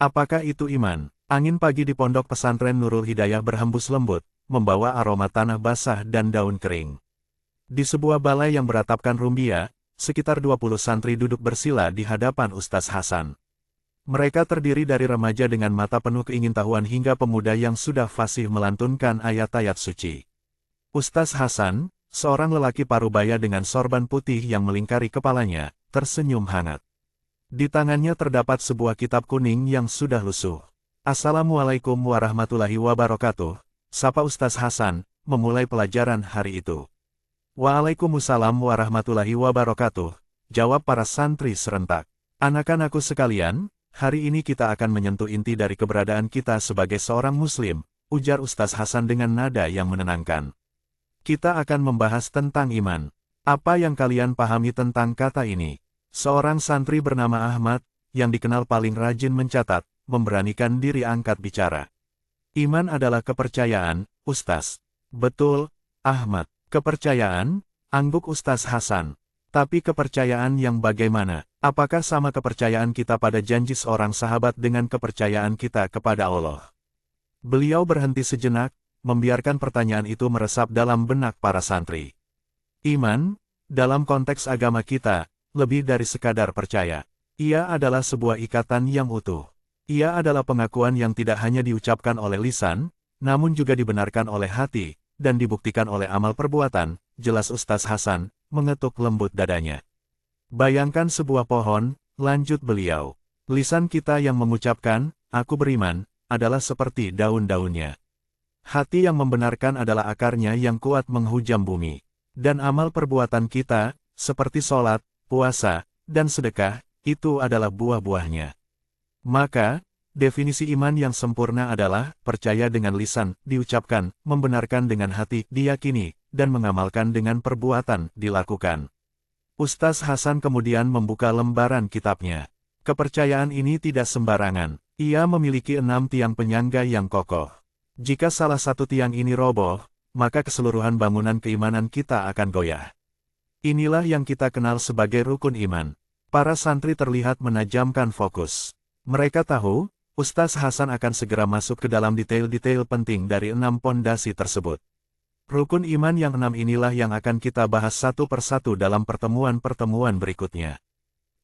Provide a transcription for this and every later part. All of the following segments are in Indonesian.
Apakah itu iman? Angin pagi di pondok pesantren Nurul Hidayah berhembus lembut, membawa aroma tanah basah dan daun kering. Di sebuah balai yang beratapkan rumbia, sekitar 20 santri duduk bersila di hadapan Ustaz Hasan. Mereka terdiri dari remaja dengan mata penuh keingintahuan hingga pemuda yang sudah fasih melantunkan ayat-ayat suci. Ustaz Hasan, seorang lelaki parubaya dengan sorban putih yang melingkari kepalanya, tersenyum hangat. Di tangannya terdapat sebuah kitab kuning yang sudah lusuh. Assalamualaikum warahmatullahi wabarakatuh, sapa Ustaz Hasan, memulai pelajaran hari itu. Waalaikumsalam warahmatullahi wabarakatuh, jawab para santri serentak. Anak-anakku sekalian, hari ini kita akan menyentuh inti dari keberadaan kita sebagai seorang muslim, ujar Ustaz Hasan dengan nada yang menenangkan. Kita akan membahas tentang iman. Apa yang kalian pahami tentang kata ini? Seorang santri bernama Ahmad, yang dikenal paling rajin mencatat, memberanikan diri angkat bicara. Iman adalah kepercayaan, Ustaz. Betul, Ahmad. Kepercayaan, angguk Ustaz Hasan. Tapi kepercayaan yang bagaimana? Apakah sama kepercayaan kita pada janji seorang sahabat dengan kepercayaan kita kepada Allah? Beliau berhenti sejenak, membiarkan pertanyaan itu meresap dalam benak para santri. Iman, dalam konteks agama kita, lebih dari sekadar percaya. Ia adalah sebuah ikatan yang utuh. Ia adalah pengakuan yang tidak hanya diucapkan oleh lisan, namun juga dibenarkan oleh hati, dan dibuktikan oleh amal perbuatan, jelas Ustaz Hasan, mengetuk lembut dadanya. Bayangkan sebuah pohon, lanjut beliau. Lisan kita yang mengucapkan, aku beriman, adalah seperti daun-daunnya. Hati yang membenarkan adalah akarnya yang kuat menghujam bumi. Dan amal perbuatan kita, seperti sholat, puasa, dan sedekah, itu adalah buah-buahnya. Maka, definisi iman yang sempurna adalah percaya dengan lisan, diucapkan, membenarkan dengan hati, diyakini, dan mengamalkan dengan perbuatan, dilakukan. Ustaz Hasan kemudian membuka lembaran kitabnya. Kepercayaan ini tidak sembarangan. Ia memiliki 6 tiang penyangga yang kokoh. Jika salah satu tiang ini roboh, maka keseluruhan bangunan keimanan kita akan goyah. Inilah yang kita kenal sebagai rukun iman. Para santri terlihat menajamkan fokus. Mereka tahu, Ustaz Hasan akan segera masuk ke dalam detail-detail penting dari 6 pondasi tersebut. Rukun iman yang 6 inilah yang akan kita bahas satu persatu dalam pertemuan-pertemuan berikutnya.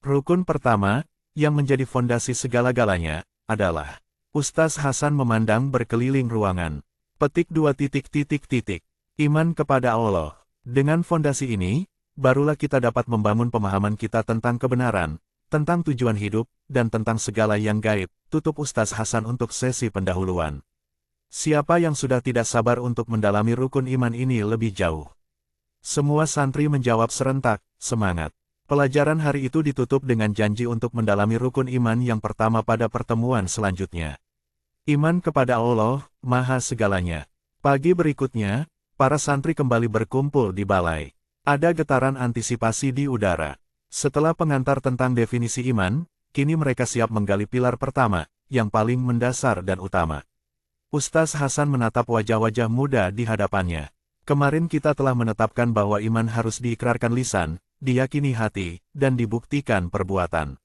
Rukun pertama, yang menjadi fondasi segala-galanya, adalah Ustaz Hasan memandang berkeliling ruangan. Petik 2 titik. Iman kepada Allah. Dengan fondasi ini, barulah kita dapat membangun pemahaman kita tentang kebenaran, tentang tujuan hidup, dan tentang segala yang gaib, tutup Ustaz Hasan untuk sesi pendahuluan. Siapa yang sudah tidak sabar untuk mendalami rukun iman ini lebih jauh? Semua santri menjawab serentak, semangat. Pelajaran hari itu ditutup dengan janji untuk mendalami rukun iman yang pertama pada pertemuan selanjutnya. Iman kepada Allah, Maha Segalanya. Pagi berikutnya, para santri kembali berkumpul di balai. Ada getaran antisipasi di udara. Setelah pengantar tentang definisi iman, kini mereka siap menggali pilar pertama, yang paling mendasar dan utama. Ustaz Hasan menatap wajah-wajah muda di hadapannya. Kemarin kita telah menetapkan bahwa iman harus diikrarkan lisan, diyakini hati, dan dibuktikan perbuatan.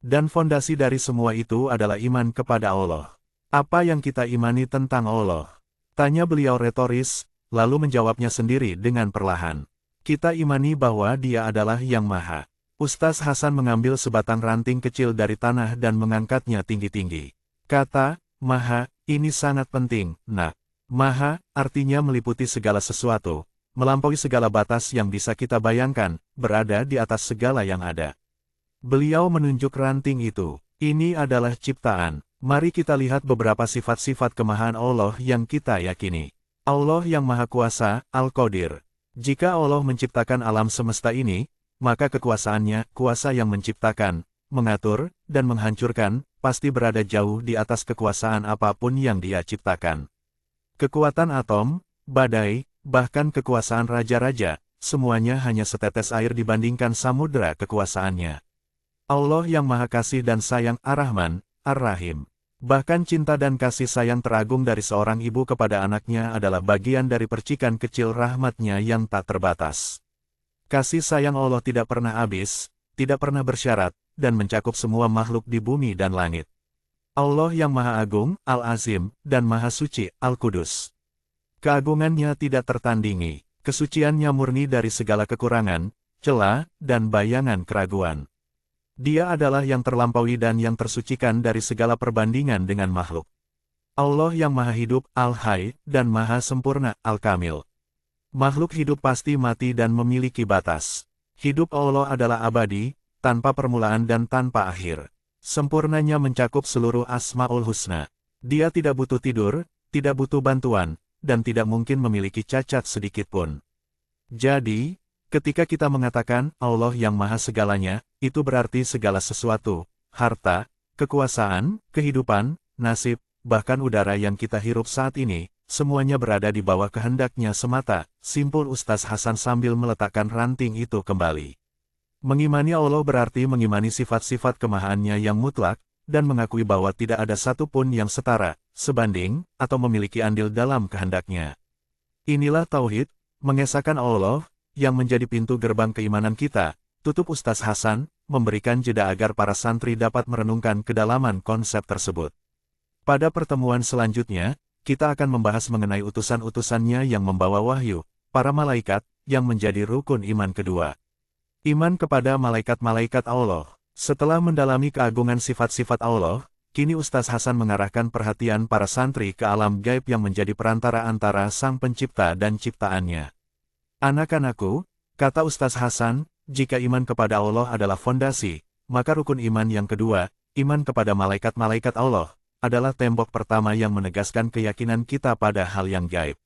Dan fondasi dari semua itu adalah iman kepada Allah. Apa yang kita imani tentang Allah? Tanya beliau retoris, lalu menjawabnya sendiri dengan perlahan. Kita imani bahwa Dia adalah Yang Maha. Ustaz Hasan mengambil sebatang ranting kecil dari tanah dan mengangkatnya tinggi-tinggi. Kata, Maha, ini sangat penting, nak. Maha, artinya meliputi segala sesuatu, melampaui segala batas yang bisa kita bayangkan, berada di atas segala yang ada. Beliau menunjuk ranting itu. Ini adalah ciptaan. Mari kita lihat beberapa sifat-sifat kemahaan Allah yang kita yakini. Allah yang Maha Kuasa, Al-Qadir. Jika Allah menciptakan alam semesta ini, maka kekuasaannya, kuasa yang menciptakan, mengatur, dan menghancurkan, pasti berada jauh di atas kekuasaan apapun yang Dia ciptakan. Kekuatan atom, badai, bahkan kekuasaan raja-raja, semuanya hanya setetes air dibandingkan samudera kekuasaannya. Allah yang Maha Kasih dan Sayang, Ar-Rahman, Ar-Rahim. Bahkan cinta dan kasih sayang teragung dari seorang ibu kepada anaknya adalah bagian dari percikan kecil rahmat-Nya yang tak terbatas. Kasih sayang Allah tidak pernah habis, tidak pernah bersyarat, dan mencakup semua makhluk di bumi dan langit. Allah yang Maha Agung, Al-Azim, dan Maha Suci, Al-Kudus. Keagungannya tidak tertandingi, kesuciannya murni dari segala kekurangan, celah, dan bayangan keraguan. Dia adalah yang terlampaui dan yang tersucikan dari segala perbandingan dengan makhluk. Allah yang Maha Hidup, Al-Hayy, dan Maha Sempurna, Al-Kamil. Makhluk hidup pasti mati dan memiliki batas. Hidup Allah adalah abadi, tanpa permulaan dan tanpa akhir. Sempurnanya mencakup seluruh Asmaul Husna. Dia tidak butuh tidur, tidak butuh bantuan, dan tidak mungkin memiliki cacat sedikitpun. Jadi, ketika kita mengatakan Allah yang Maha Segalanya, itu berarti segala sesuatu, harta, kekuasaan, kehidupan, nasib, bahkan udara yang kita hirup saat ini, semuanya berada di bawah kehendaknya semata, simpul Ustaz Hasan sambil meletakkan ranting itu kembali. Mengimani Allah berarti mengimani sifat-sifat kemahaannya yang mutlak, dan mengakui bahwa tidak ada satupun yang setara, sebanding, atau memiliki andil dalam kehendaknya. Inilah Tauhid, mengesahkan Allah, yang menjadi pintu gerbang keimanan kita, tutup Ustaz Hasan, memberikan jeda agar para santri dapat merenungkan kedalaman konsep tersebut. Pada pertemuan selanjutnya, kita akan membahas mengenai utusan-utusannya yang membawa wahyu, para malaikat, yang menjadi rukun iman kedua. Iman kepada malaikat-malaikat Allah. Setelah mendalami keagungan sifat-sifat Allah, kini Ustaz Hasan mengarahkan perhatian para santri ke alam gaib yang menjadi perantara antara Sang Pencipta dan ciptaannya. Anak-anakku, kata Ustaz Hasan, jika iman kepada Allah adalah fondasi, maka rukun iman yang kedua, iman kepada malaikat-malaikat Allah, adalah tembok pertama yang menegaskan keyakinan kita pada hal yang gaib.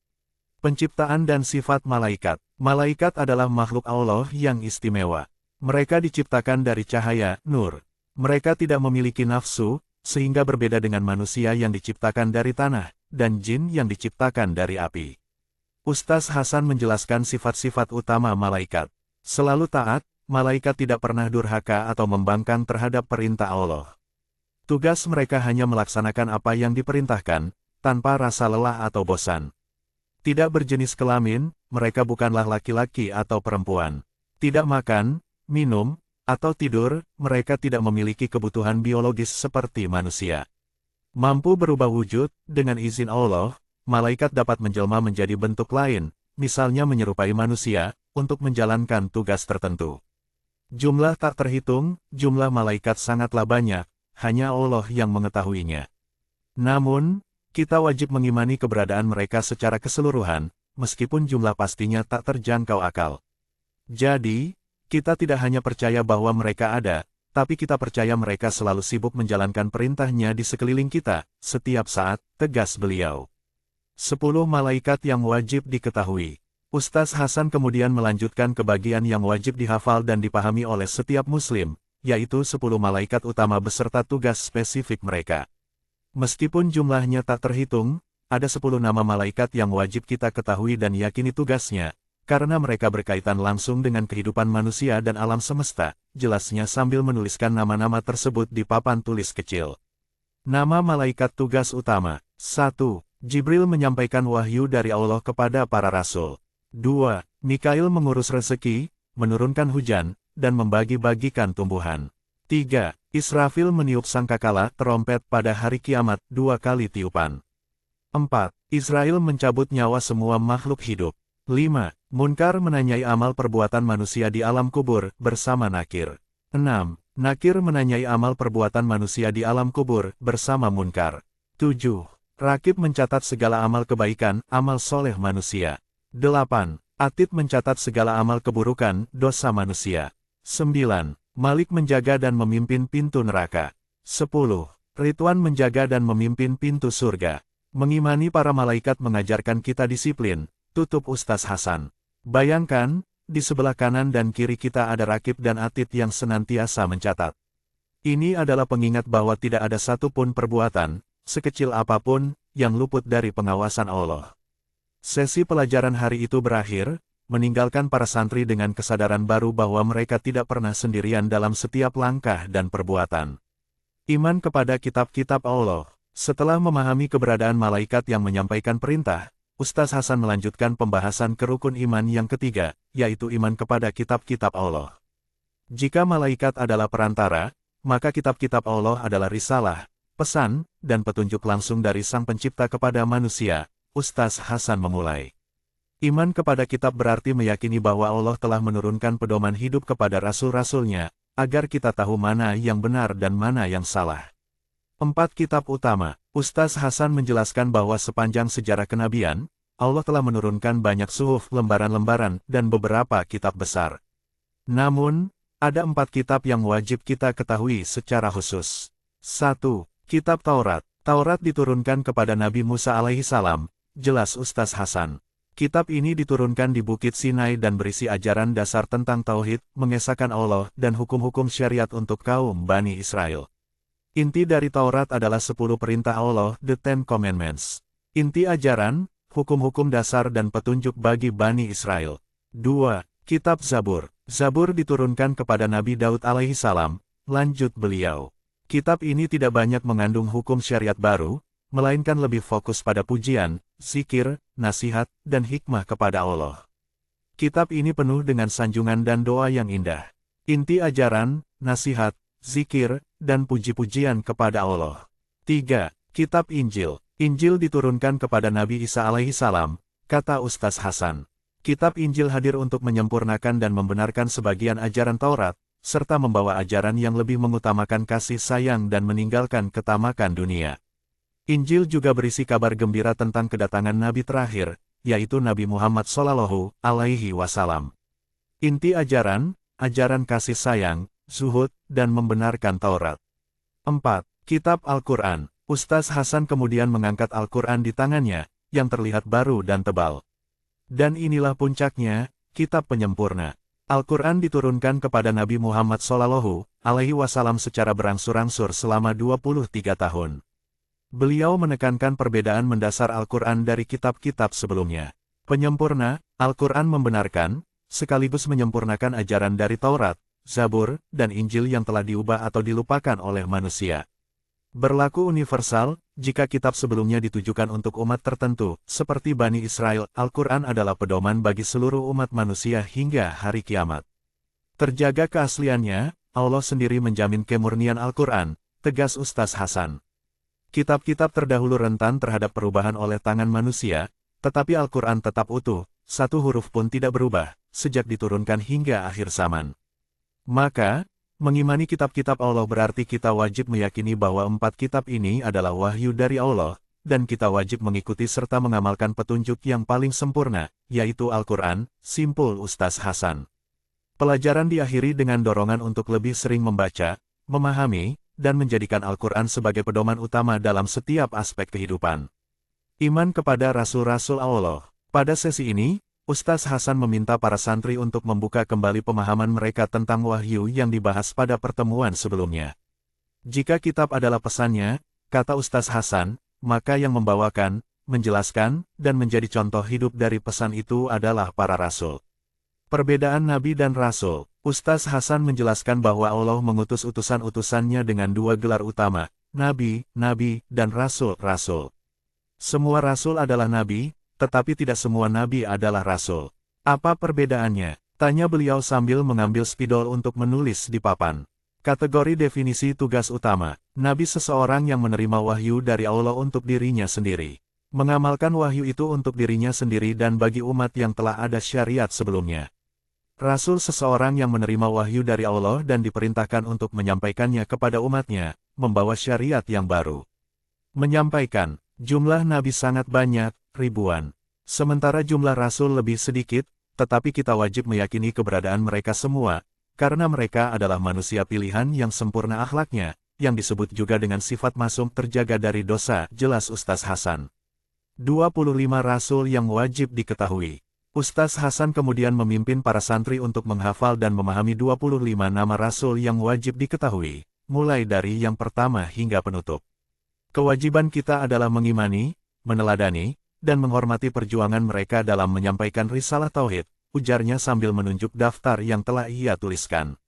Penciptaan dan sifat malaikat. Malaikat adalah makhluk Allah yang istimewa. Mereka diciptakan dari cahaya, nur. Mereka tidak memiliki nafsu, sehingga berbeda dengan manusia yang diciptakan dari tanah, dan jin yang diciptakan dari api. Ustaz Hasan menjelaskan sifat-sifat utama malaikat. Selalu taat, malaikat tidak pernah durhaka atau membangkang terhadap perintah Allah. Tugas mereka hanya melaksanakan apa yang diperintahkan, tanpa rasa lelah atau bosan. Tidak berjenis kelamin, mereka bukanlah laki-laki atau perempuan. Tidak makan, minum, atau tidur, mereka tidak memiliki kebutuhan biologis seperti manusia. Mampu berubah wujud, dengan izin Allah, malaikat dapat menjelma menjadi bentuk lain, misalnya menyerupai manusia, untuk menjalankan tugas tertentu. Jumlah tak terhitung, jumlah malaikat sangatlah banyak, hanya Allah yang mengetahuinya. Namun, kita wajib mengimani keberadaan mereka secara keseluruhan, meskipun jumlah pastinya tak terjangkau akal. Jadi, kita tidak hanya percaya bahwa mereka ada, tapi kita percaya mereka selalu sibuk menjalankan perintahnya di sekeliling kita, setiap saat, tegas beliau. 10 malaikat yang wajib diketahui. Ustaz Hasan kemudian melanjutkan ke bagian yang wajib dihafal dan dipahami oleh setiap muslim, yaitu 10 malaikat utama beserta tugas spesifik mereka. Meskipun jumlahnya tak terhitung, ada 10 nama malaikat yang wajib kita ketahui dan yakini tugasnya, karena mereka berkaitan langsung dengan kehidupan manusia dan alam semesta, jelasnya sambil menuliskan nama-nama tersebut di papan tulis kecil. Nama malaikat tugas utama. 1. Jibril menyampaikan wahyu dari Allah kepada para rasul. 2. Mikail mengurus rezeki, menurunkan hujan, dan membagi-bagikan tumbuhan. 3. Israfil meniup sangkakala terompet pada hari kiamat 2 kali tiupan. 4. Israel mencabut nyawa semua makhluk hidup. 5. Munkar menanyai amal perbuatan manusia di alam kubur bersama Nakir. 6. Nakir menanyai amal perbuatan manusia di alam kubur bersama Munkar. 7. Rakib mencatat segala amal kebaikan, amal soleh manusia. 8. Atid mencatat segala amal keburukan, dosa manusia. 9. Malik menjaga dan memimpin pintu neraka. 10. Ridwan menjaga dan memimpin pintu surga. Mengimani para malaikat mengajarkan kita disiplin, tutup Ustaz Hasan. Bayangkan, di sebelah kanan dan kiri kita ada Rakib dan Atid yang senantiasa mencatat. Ini adalah pengingat bahwa tidak ada satupun perbuatan, sekecil apapun, yang luput dari pengawasan Allah. Sesi pelajaran hari itu berakhir, meninggalkan para santri dengan kesadaran baru bahwa mereka tidak pernah sendirian dalam setiap langkah dan perbuatan. Iman kepada kitab-kitab Allah. Setelah memahami keberadaan malaikat yang menyampaikan perintah, Ustaz Hasan melanjutkan pembahasan ke rukun iman yang ketiga, yaitu iman kepada kitab-kitab Allah. Jika malaikat adalah perantara, maka kitab-kitab Allah adalah risalah, pesan, dan petunjuk langsung dari Sang Pencipta kepada manusia, Ustaz Hasan memulai. Iman kepada kitab berarti meyakini bahwa Allah telah menurunkan pedoman hidup kepada rasul-rasulnya, agar kita tahu mana yang benar dan mana yang salah. 4 kitab utama. Ustaz Hasan menjelaskan bahwa sepanjang sejarah kenabian, Allah telah menurunkan banyak suhuf, lembaran-lembaran, dan beberapa kitab besar. Namun, ada 4 kitab yang wajib kita ketahui secara khusus. 1. Kitab Taurat. Taurat diturunkan kepada Nabi Musa alaihissalam, jelas Ustaz Hasan. Kitab ini diturunkan di Bukit Sinai dan berisi ajaran dasar tentang tauhid, mengesahkan Allah, dan hukum-hukum syariat untuk kaum Bani Israel. Inti dari Taurat adalah 10 perintah Allah, the Ten Commandments. Inti ajaran, hukum-hukum dasar dan petunjuk bagi Bani Israel. 2. Kitab Zabur. Zabur diturunkan kepada Nabi Daud alaihissalam, lanjut beliau. Kitab ini tidak banyak mengandung hukum syariat baru, melainkan lebih fokus pada pujian, zikir, nasihat, dan hikmah kepada Allah. Kitab ini penuh dengan sanjungan dan doa yang indah. Inti ajaran, nasihat, zikir, dan puji-pujian kepada Allah. 3. Kitab Injil. Injil diturunkan kepada Nabi Isa alaihissalam, kata Ustaz Hasan. Kitab Injil hadir untuk menyempurnakan dan membenarkan sebagian ajaran Taurat, serta membawa ajaran yang lebih mengutamakan kasih sayang dan meninggalkan ketamakan dunia. Injil juga berisi kabar gembira tentang kedatangan Nabi terakhir, yaitu Nabi Muhammad Shallallahu Alaihi Wasallam. Inti ajaran, ajaran kasih sayang, zuhud, dan membenarkan Taurat. 4. Kitab Al-Quran. Ustaz Hasan kemudian mengangkat Al-Quran di tangannya, yang terlihat baru dan tebal. Dan inilah puncaknya, kitab penyempurna. Al-Quran diturunkan kepada Nabi Muhammad Shallallahu Alaihi Wasallam secara berangsur-angsur selama 23 tahun. Beliau menekankan perbedaan mendasar Al-Quran dari kitab-kitab sebelumnya. Penyempurna, Al-Quran membenarkan, sekaligus menyempurnakan ajaran dari Taurat, Zabur, dan Injil yang telah diubah atau dilupakan oleh manusia. Berlaku universal, jika kitab sebelumnya ditujukan untuk umat tertentu, seperti Bani Israel, Al-Quran adalah pedoman bagi seluruh umat manusia hingga hari kiamat. Terjaga keasliannya, Allah sendiri menjamin kemurnian Al-Quran, tegas Ustaz Hasan. Kitab-kitab terdahulu rentan terhadap perubahan oleh tangan manusia, tetapi Al-Quran tetap utuh, satu huruf pun tidak berubah, sejak diturunkan hingga akhir zaman. Maka, mengimani kitab-kitab Allah berarti kita wajib meyakini bahwa 4 kitab ini adalah wahyu dari Allah, dan kita wajib mengikuti serta mengamalkan petunjuk yang paling sempurna, yaitu Al-Quran, simpul Ustaz Hasan. Pelajaran diakhiri dengan dorongan untuk lebih sering membaca, memahami, dan menjadikan Al-Quran sebagai pedoman utama dalam setiap aspek kehidupan. Iman kepada Rasul-Rasul Allah. Pada sesi ini, Ustaz Hasan meminta para santri untuk membuka kembali pemahaman mereka tentang wahyu yang dibahas pada pertemuan sebelumnya. Jika kitab adalah pesannya, kata Ustaz Hasan, maka yang membawakan, menjelaskan, dan menjadi contoh hidup dari pesan itu adalah para rasul. Perbedaan Nabi dan Rasul. Ustaz Hasan menjelaskan bahwa Allah mengutus utusan-utusannya dengan 2 gelar utama, Nabi, dan Rasul. Semua Rasul adalah Nabi, tetapi tidak semua Nabi adalah Rasul. Apa perbedaannya? Tanya beliau sambil mengambil spidol untuk menulis di papan. Kategori definisi tugas utama, Nabi seseorang yang menerima wahyu dari Allah untuk dirinya sendiri. Mengamalkan wahyu itu untuk dirinya sendiri dan bagi umat yang telah ada syariat sebelumnya. Rasul seseorang yang menerima wahyu dari Allah dan diperintahkan untuk menyampaikannya kepada umatnya, membawa syariat yang baru. Menyampaikan, jumlah Nabi sangat banyak, ribuan. Sementara jumlah Rasul lebih sedikit, tetapi kita wajib meyakini keberadaan mereka semua, karena mereka adalah manusia pilihan yang sempurna akhlaknya, yang disebut juga dengan sifat masum terjaga dari dosa, jelas Ustaz Hasan. 25 Rasul yang wajib diketahui. Ustaz Hasan kemudian memimpin para santri untuk menghafal dan memahami 25 nama Rasul yang wajib diketahui, mulai dari yang pertama hingga penutup. Kewajiban kita adalah mengimani, meneladani, dan menghormati perjuangan mereka dalam menyampaikan risalah tauhid, ujarnya sambil menunjuk daftar yang telah ia tuliskan.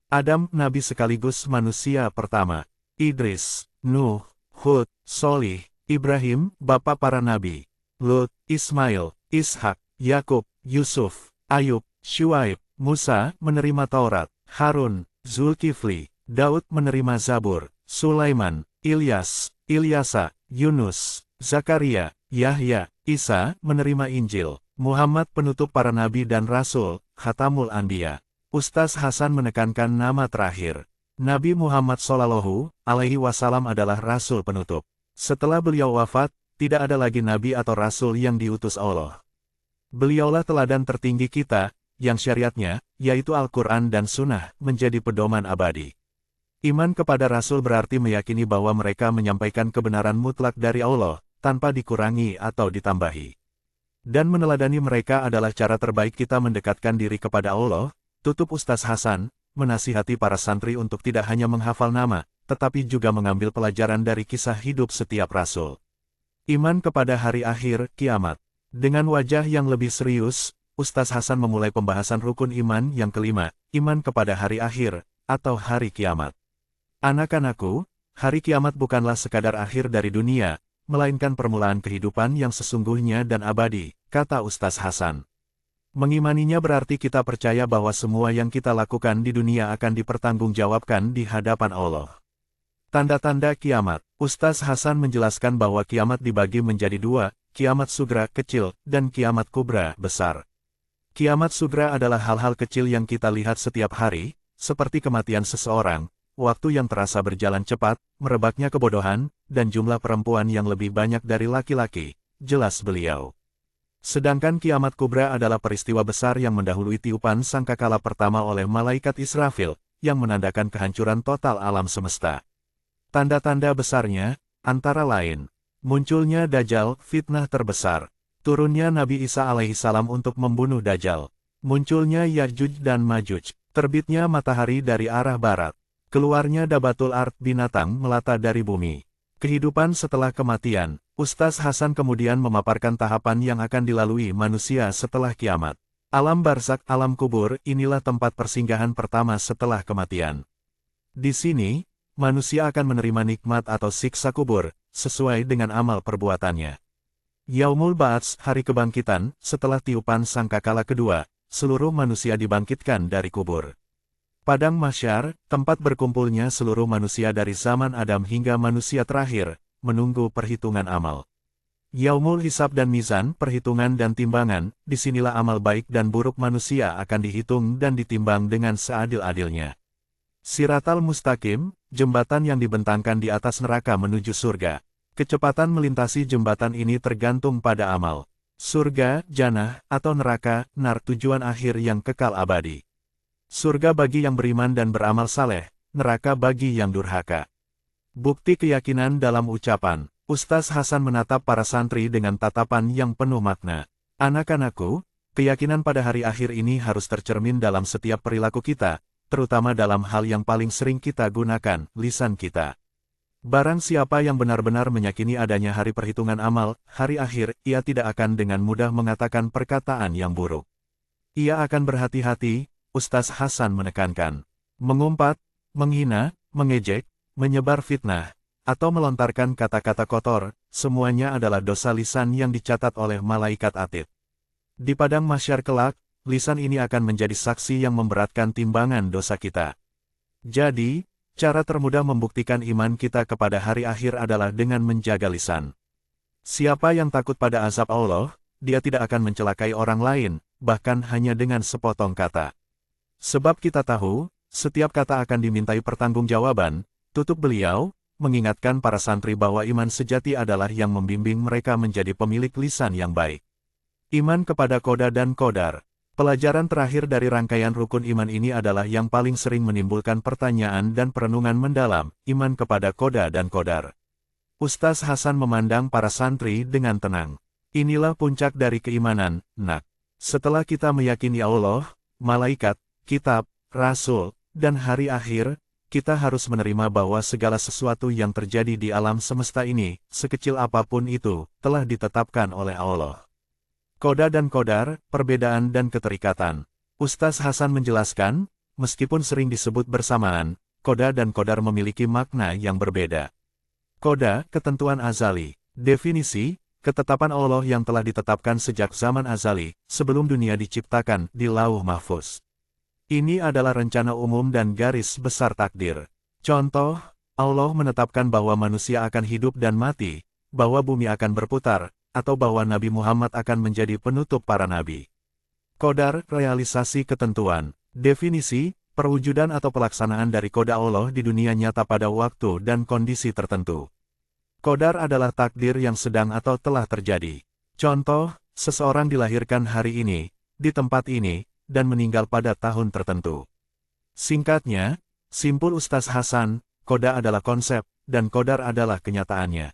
Adam, Nabi sekaligus manusia pertama. Idris, Nuh, Hud, Sholih, Ibrahim, bapa para nabi. Lut, Ismail, Ishak, Yakub, Yusuf, Ayub, Syuaib, Musa menerima Taurat, Harun, Zulkifli, Daud menerima Zabur, Sulaiman, Ilyas, Ilyasa, Yunus, Zakaria, Yahya, Isa, menerima Injil, Muhammad penutup para nabi dan rasul, Khatamul Anbiya. Ustaz Hasan menekankan nama terakhir. Nabi Muhammad Shallallahu Alaihi Wasallam adalah rasul penutup. Setelah beliau wafat, tidak ada lagi nabi atau rasul yang diutus Allah. Beliaulah teladan tertinggi kita, yang syariatnya, yaitu Al-Quran dan Sunnah, menjadi pedoman abadi. Iman kepada Rasul berarti meyakini bahwa mereka menyampaikan kebenaran mutlak dari Allah, tanpa dikurangi atau ditambahi. Dan meneladani mereka adalah cara terbaik kita mendekatkan diri kepada Allah. Tutup Ustaz Hasan, menasihati para santri untuk tidak hanya menghafal nama, tetapi juga mengambil pelajaran dari kisah hidup setiap Rasul. Iman kepada hari akhir, kiamat. Dengan wajah yang lebih serius, Ustaz Hasan memulai pembahasan rukun iman yang kelima, iman kepada hari akhir, atau hari kiamat. Anak-anakku, hari kiamat bukanlah sekadar akhir dari dunia, melainkan permulaan kehidupan yang sesungguhnya dan abadi, kata Ustaz Hasan. Mengimaninya berarti kita percaya bahwa semua yang kita lakukan di dunia akan dipertanggungjawabkan di hadapan Allah. Tanda-tanda kiamat. Ustaz Hasan menjelaskan bahwa kiamat dibagi menjadi dua, kiamat sugra kecil, dan kiamat kubra besar. Kiamat sugra adalah hal-hal kecil yang kita lihat setiap hari, seperti kematian seseorang, waktu yang terasa berjalan cepat, merebaknya kebodohan, dan jumlah perempuan yang lebih banyak dari laki-laki, jelas beliau. Sedangkan kiamat kubra adalah peristiwa besar yang mendahului tiupan sangkakala pertama oleh malaikat Israfil, yang menandakan kehancuran total alam semesta. Tanda-tanda besarnya, antara lain, munculnya Dajjal, fitnah terbesar, turunnya Nabi Isa alaihissalam untuk membunuh Dajjal, munculnya Ya'juj dan Ma'juj, terbitnya matahari dari arah barat, keluarnya Dabatul Ard, binatang melata dari bumi. Kehidupan setelah kematian. Ustaz Hasan kemudian memaparkan tahapan yang akan dilalui manusia setelah kiamat. Alam barzakh, alam kubur, inilah tempat persinggahan pertama setelah kematian. Di sini, manusia akan menerima nikmat atau siksa kubur, sesuai dengan amal perbuatannya. Yaumul Ba'ats, hari kebangkitan, setelah tiupan sangkakala kedua, seluruh manusia dibangkitkan dari kubur. Padang Mahsyar, tempat berkumpulnya seluruh manusia dari zaman Adam hingga manusia terakhir, menunggu perhitungan amal. Yaumul Hisab dan Mizan, perhitungan dan timbangan, disinilah amal baik dan buruk manusia akan dihitung dan ditimbang dengan seadil-adilnya. Siratal Mustaqim, jembatan yang dibentangkan di atas neraka menuju surga. Kecepatan melintasi jembatan ini tergantung pada amal. Surga, jannah, atau neraka, nar, tujuan akhir yang kekal abadi. Surga bagi yang beriman dan beramal saleh, neraka bagi yang durhaka. Bukti keyakinan dalam ucapan. Ustaz Hasan menatap para santri dengan tatapan yang penuh makna. Anak-anakku, keyakinan pada hari akhir ini harus tercermin dalam setiap perilaku kita, terutama dalam hal yang paling sering kita gunakan, lisan kita. Barang siapa yang benar-benar meyakini adanya hari perhitungan amal, hari akhir, ia tidak akan dengan mudah mengatakan perkataan yang buruk. Ia akan berhati-hati, Ustaz Hasan menekankan. Mengumpat, menghina, mengejek, menyebar fitnah, atau melontarkan kata-kata kotor, semuanya adalah dosa lisan yang dicatat oleh malaikat atid. Di padang mahsyar kelak, lisan ini akan menjadi saksi yang memberatkan timbangan dosa kita. Jadi, cara termudah membuktikan iman kita kepada hari akhir adalah dengan menjaga lisan. Siapa yang takut pada azab Allah, dia tidak akan mencelakai orang lain, bahkan hanya dengan sepotong kata. Sebab kita tahu, setiap kata akan dimintai pertanggungjawaban, tutup beliau, mengingatkan para santri bahwa iman sejati adalah yang membimbing mereka menjadi pemilik lisan yang baik. Iman kepada Qada dan Qadar. Pelajaran terakhir dari rangkaian rukun iman ini adalah yang paling sering menimbulkan pertanyaan dan perenungan mendalam, iman kepada Qada dan Qadar. Ustaz Hasan memandang para santri dengan tenang. Inilah puncak dari keimanan, nak. Setelah kita meyakini Allah, malaikat, kitab, rasul, dan hari akhir, kita harus menerima bahwa segala sesuatu yang terjadi di alam semesta ini, sekecil apapun itu, telah ditetapkan oleh Allah. Qada dan Qadar, perbedaan dan keterikatan. Ustaz Hasan menjelaskan, meskipun sering disebut bersamaan, Qada dan Qadar memiliki makna yang berbeda. Qada, ketentuan azali. Definisi, ketetapan Allah yang telah ditetapkan sejak zaman azali, sebelum dunia diciptakan, di Lauh Mahfuz. Ini adalah rencana umum dan garis besar takdir. Contoh, Allah menetapkan bahwa manusia akan hidup dan mati, bahwa bumi akan berputar, atau bahwa Nabi Muhammad akan menjadi penutup para nabi. Qadar, realisasi ketentuan, definisi, perwujudan atau pelaksanaan dari qada Allah di dunia nyata pada waktu dan kondisi tertentu. Qadar adalah takdir yang sedang atau telah terjadi. Contoh, seseorang dilahirkan hari ini, di tempat ini, dan meninggal pada tahun tertentu. Singkatnya, simpul Ustaz Hasan, qada adalah konsep, dan qadar adalah kenyataannya.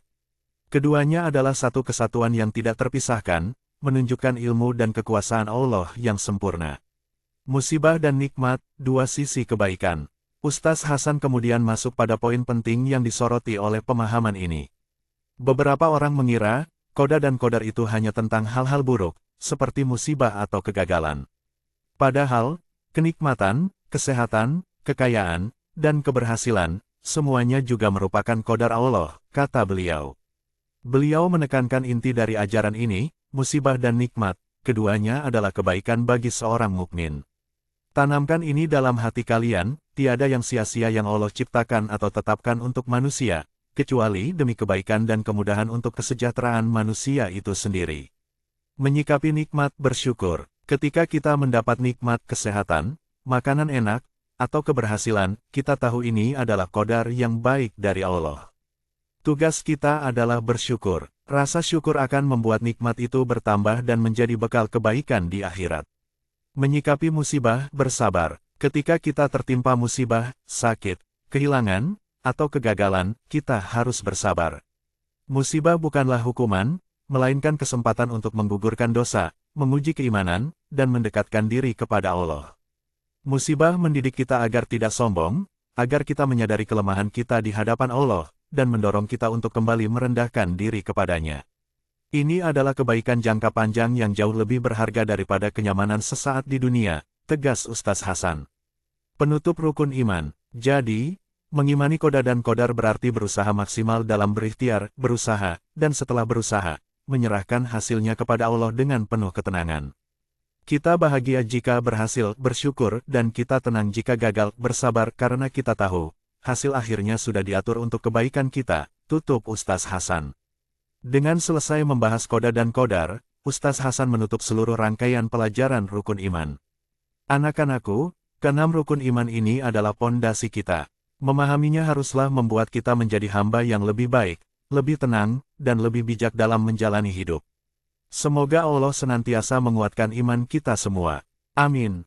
Keduanya adalah satu kesatuan yang tidak terpisahkan, menunjukkan ilmu dan kekuasaan Allah yang sempurna. Musibah dan nikmat, dua sisi kebaikan. Ustaz Hasan kemudian masuk pada poin penting yang disoroti oleh pemahaman ini. Beberapa orang mengira, qada dan qadar itu hanya tentang hal-hal buruk, seperti musibah atau kegagalan. Padahal, kenikmatan, kesehatan, kekayaan, dan keberhasilan, semuanya juga merupakan qadar Allah, kata beliau. Beliau menekankan inti dari ajaran ini, musibah dan nikmat, keduanya adalah kebaikan bagi seorang mukmin. Tanamkan ini dalam hati kalian, tiada yang sia-sia yang Allah ciptakan atau tetapkan untuk manusia, kecuali demi kebaikan dan kemudahan untuk kesejahteraan manusia itu sendiri. Menyikapi nikmat bersyukur. Ketika kita mendapat nikmat kesehatan, makanan enak, atau keberhasilan, kita tahu ini adalah qadar yang baik dari Allah. Tugas kita adalah bersyukur. Rasa syukur akan membuat nikmat itu bertambah dan menjadi bekal kebaikan di akhirat. Menyikapi musibah, bersabar. Ketika kita tertimpa musibah, sakit, kehilangan, atau kegagalan, kita harus bersabar. Musibah bukanlah hukuman, melainkan kesempatan untuk menggugurkan dosa, menguji keimanan, dan mendekatkan diri kepada Allah. Musibah mendidik kita agar tidak sombong, agar kita menyadari kelemahan kita di hadapan Allah, dan mendorong kita untuk kembali merendahkan diri kepadanya. Ini adalah kebaikan jangka panjang yang jauh lebih berharga daripada kenyamanan sesaat di dunia, tegas Ustaz Hasan. Penutup rukun iman. Jadi, mengimani qada dan qadar berarti berusaha maksimal dalam berikhtiar, berusaha, dan setelah berusaha, menyerahkan hasilnya kepada Allah dengan penuh ketenangan. Kita bahagia jika berhasil, bersyukur, dan kita tenang jika gagal, bersabar karena kita tahu, hasil akhirnya sudah diatur untuk kebaikan kita, tutup Ustaz Hasan. Dengan selesai membahas qada dan qadar, Ustaz Hasan menutup seluruh rangkaian pelajaran rukun iman. Anak-anakku, keenam rukun iman ini adalah pondasi kita. Memahaminya haruslah membuat kita menjadi hamba yang lebih baik, lebih tenang, dan lebih bijak dalam menjalani hidup. Semoga Allah senantiasa menguatkan iman kita semua. Amin.